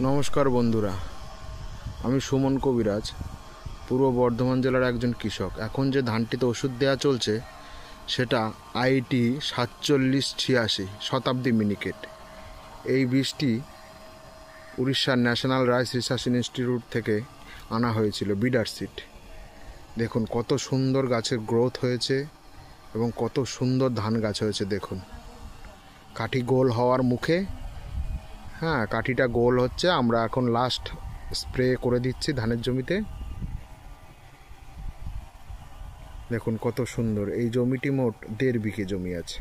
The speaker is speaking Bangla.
নমস্কার বন্ধুরা, আমি সুমন কবিরাজ, পূর্ব বর্ধমান জেলার একজন কৃষক। এখন যে ধানটিতে ওষুধ দেওয়া চলছে সেটা আইটি 4786 শতাব্দী মিনিকেট। এই বীজটি উড়িষ্যার ন্যাশনাল রাইস রিসার্চ ইনস্টিটিউট থেকে আনা হয়েছিল, বিডার সিড। দেখুন কত সুন্দর গাছের গ্রোথ হয়েছে এবং কত সুন্দর ধান গাছ হয়েছে। দেখুন কাঠি গোল হওয়ার মুখে, কাঠিটা গোল হচ্ছে। আমরা এখন লাস্ট স্প্রে করে দিচ্ছি ধানের জমিতে। দেখুন কত সুন্দর। এই জমিটি মোট 1.5 বিঘে জমি আছে।